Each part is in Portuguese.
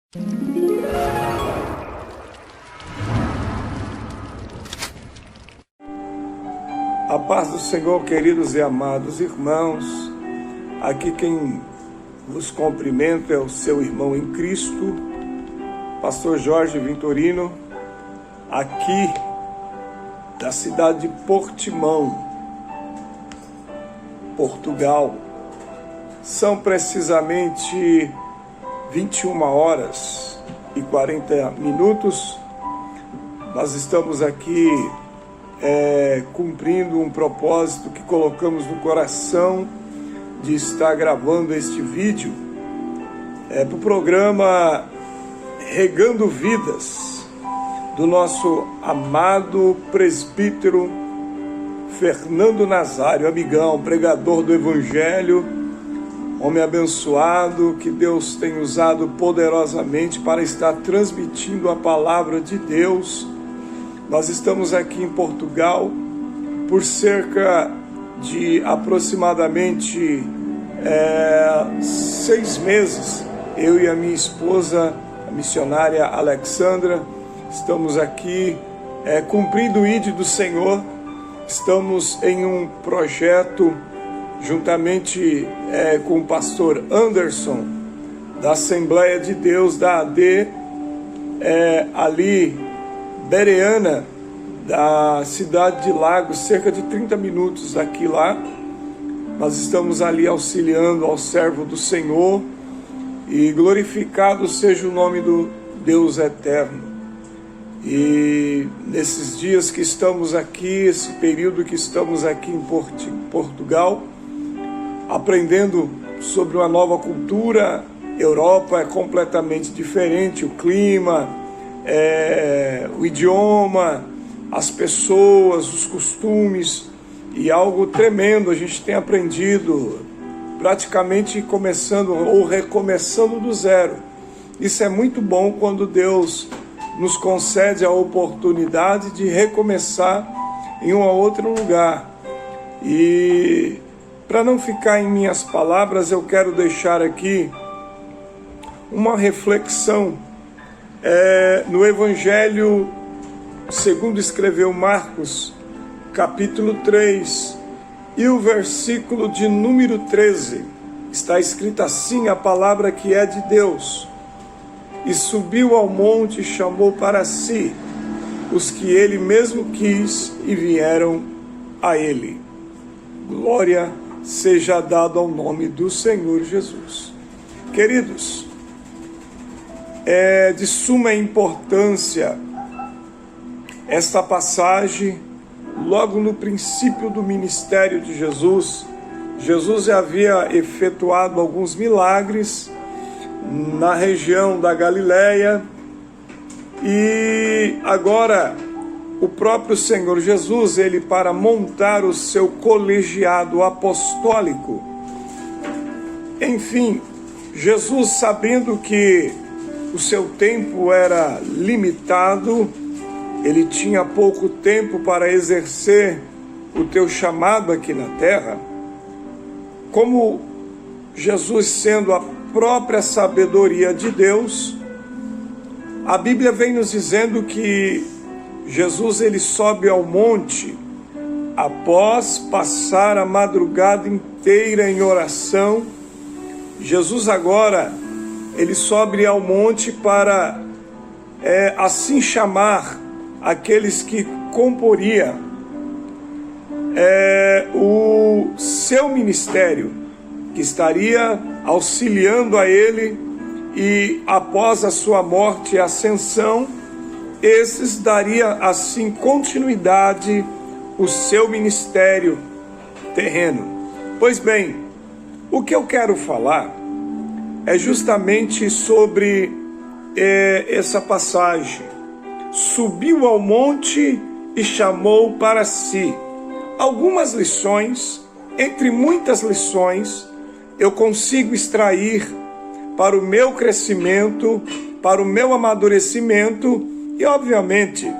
A paz do Senhor, queridos e amados irmãos. Aqui quem vos cumprimenta é o seu irmão em Cristo, pastor Jorge Vitorino, aqui da cidade de Portimão, Portugal. São precisamente 21 horas e 40 minutos. Nós estamos aqui cumprindo um propósito que colocamos no coração de estar gravando este vídeo para o programa Regando Vidas, do nosso amado presbítero Fernando Nazário, amigão, pregador do Evangelho, homem abençoado que Deus tem usado poderosamente para estar transmitindo a palavra de Deus. Nós estamos aqui em Portugal por cerca de aproximadamente 6 meses. Eu e a minha esposa, a missionária Alexandra, estamos aqui cumprindo o ID do Senhor. Estamos em um projeto juntamente com o pastor Anderson, da Assembleia de Deus, da AD, ali Bereana, da cidade de Lagos, cerca de 30 minutos daqui lá. Nós estamos ali auxiliando ao servo do Senhor, e glorificado seja o nome do Deus eterno. E nesses dias que estamos aqui, esse período que estamos aqui em Portugal, aprendendo sobre uma nova cultura. Europa é completamente diferente, o clima, o idioma, as pessoas, os costumes, e algo tremendo a gente tem aprendido, praticamente começando ou recomeçando do zero. Isso é muito bom quando Deus nos concede a oportunidade de recomeçar em um outro lugar. E para não ficar em minhas palavras, eu quero deixar aqui uma reflexão no Evangelho segundo escreveu Marcos, capítulo 3, e o versículo de número 13. Está escrito assim, a palavra que é de Deus: e subiu ao monte e chamou para si os que ele mesmo quis, e vieram a ele. Glória seja dada ao nome do Senhor Jesus. Queridos, é de suma importância esta passagem. Logo no princípio do ministério de Jesus, Jesus já havia efetuado alguns milagres na região da Galileia, e agora o próprio Senhor Jesus, ele, para montar o seu colegiado apostólico, enfim, Jesus, sabendo que o seu tempo era limitado, ele tinha pouco tempo para exercer o teu chamado aqui na terra, como Jesus sendo a própria sabedoria de Deus, a Bíblia vem nos dizendo que Jesus, ele sobe ao monte após passar a madrugada inteira em oração. Jesus agora, ele sobe ao monte para assim chamar aqueles que comporiam o seu ministério, que estaria auxiliando a ele, e após a sua morte e ascensão, esses daria assim continuidade o seu ministério terreno. Pois bem, o que eu quero falar é justamente sobre essa passagem. Subiu ao monte e chamou para si. Algumas lições, entre muitas lições, eu consigo extrair para o meu crescimento, para o meu amadurecimento. E obviamente,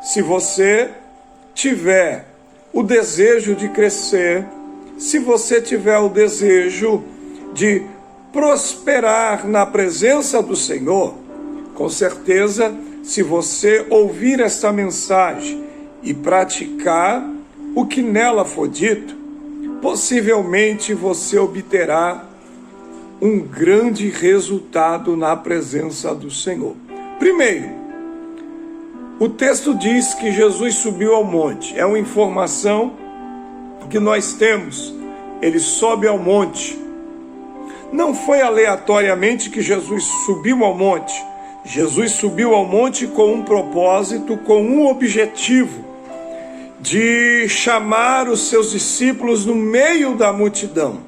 se você tiver o desejo de crescer, se você tiver o desejo de prosperar na presença do Senhor, Com certeza, se você ouvir esta mensagem e praticar o que nela for dito, possivelmente você obterá um grande resultado na presença do Senhor. Primeiro, o texto diz que Jesus subiu ao monte. É uma informação que nós temos. Ele sobe ao monte. Não foi aleatoriamente que Jesus subiu ao monte. Jesus subiu ao monte com um propósito, com um objetivo, de chamar os seus discípulos no meio da multidão.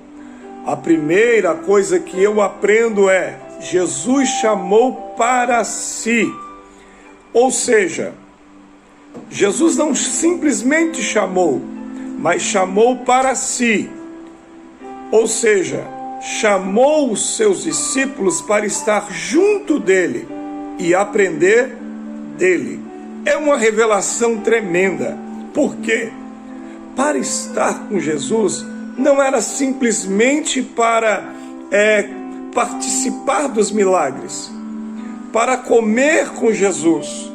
A primeira coisa que eu aprendo é: Jesus chamou para si. Ou seja, Jesus não simplesmente chamou, mas chamou para si. Ou seja, chamou os seus discípulos para estar junto dele e aprender dele. É uma revelação tremenda. Por quê? Para estar com Jesus não era simplesmente para participar dos milagres, para comer com Jesus,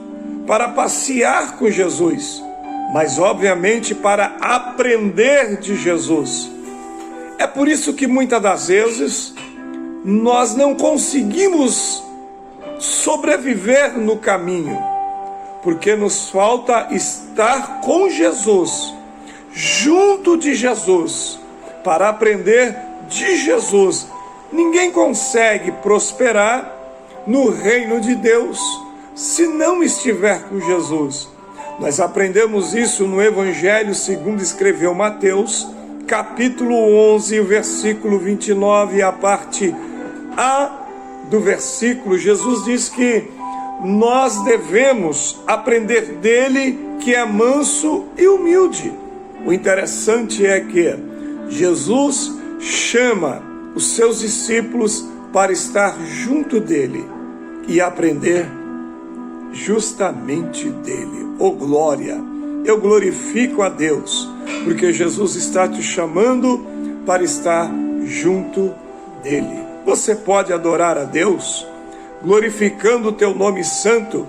para passear com Jesus, mas obviamente para aprender de Jesus. É por isso que muitas das vezes nós não conseguimos sobreviver no caminho, porque nos falta estar com Jesus, junto de Jesus, para aprender de Jesus. Ninguém consegue prosperar no reino de Deus se não estiver com Jesus. Nós aprendemos isso no Evangelho segundo escreveu Mateus, capítulo 11, versículo 29, a parte A do versículo. Jesus diz que nós devemos aprender dele, que é manso e humilde. O interessante é que Jesus chama os seus discípulos para estar junto dele e aprender justamente dele. Oh glória! Eu glorifico a Deus, porque Jesus está te chamando para estar junto dele. Você pode adorar a Deus glorificando o teu nome santo,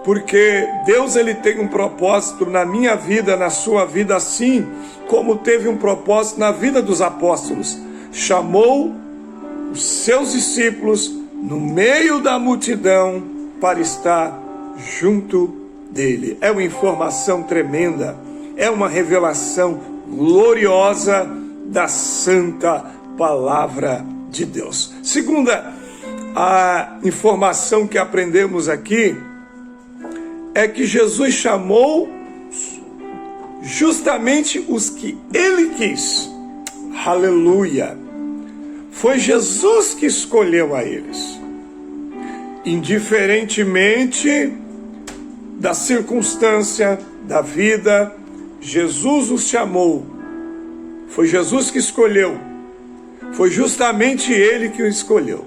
porque Deus ele tem um propósito na minha vida, na sua vida, assim como teve um propósito na vida dos apóstolos. Chamou os seus discípulos no meio da multidão para estar junto dele. É uma informação tremenda, é uma revelação gloriosa da santa palavra de Deus. Segunda, a informação que aprendemos aqui é que Jesus chamou justamente os que ele quis. Aleluia! Foi Jesus que escolheu a eles. Indiferentemente da circunstância, da vida, Jesus os chamou. Foi Jesus que escolheu. Foi justamente ele que o escolheu.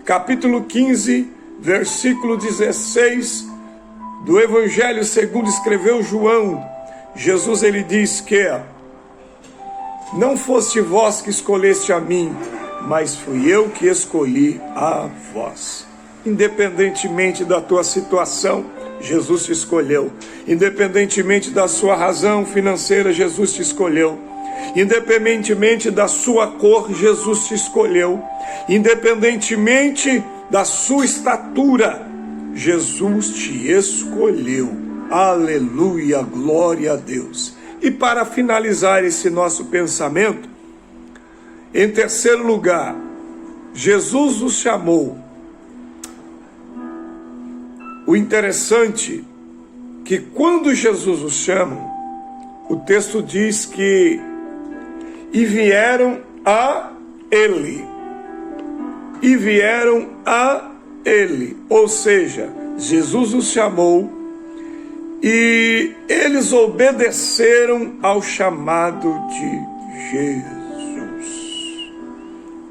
Capítulo 15, versículo 16 do Evangelho segundo escreveu João. Jesus ele diz que não foste vós que escolheste a mim, mas fui eu que escolhi a vós. Independentemente da tua situação, Jesus te escolheu. Independentemente da sua razão financeira, Jesus te escolheu. Independentemente da sua cor, Jesus te escolheu. Independentemente da sua estatura, Jesus te escolheu. Aleluia, glória a Deus. E para finalizar esse nosso pensamento, em terceiro lugar, Jesus os chamou. O interessante é que quando Jesus os chama, o texto diz que e vieram a ele. E vieram a ele. Ou seja, Jesus os chamou e eles obedeceram ao chamado de Jesus.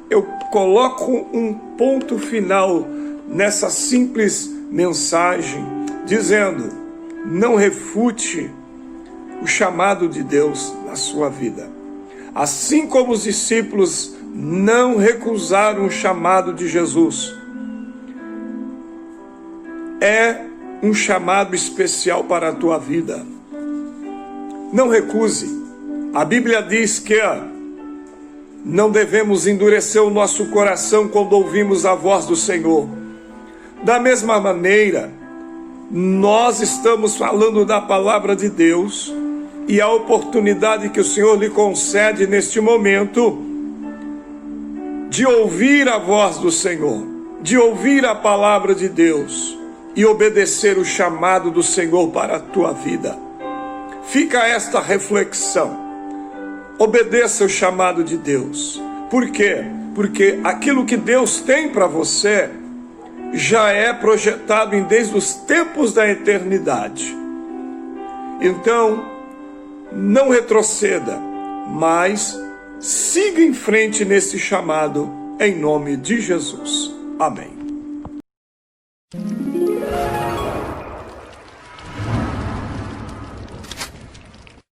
Eu coloco um ponto final nessa simples mensagem, dizendo: não refute o chamado de Deus na sua vida. Assim como os discípulos não recusaram o chamado de Jesus, é um chamado especial para a tua vida. Não recuse. A Bíblia diz que não devemos endurecer o nosso coração quando ouvimos a voz do Senhor. Da mesma maneira, nós estamos falando da palavra de Deus e a oportunidade que o Senhor lhe concede neste momento de ouvir a voz do Senhor, de ouvir a palavra de Deus e obedecer o chamado do Senhor para a tua vida. Fica esta reflexão. Obedeça o chamado de Deus. Por quê? Porque aquilo que Deus tem para você já é projetado desde os tempos da eternidade. Então, não retroceda, mas siga em frente nesse chamado, em nome de Jesus. Amém.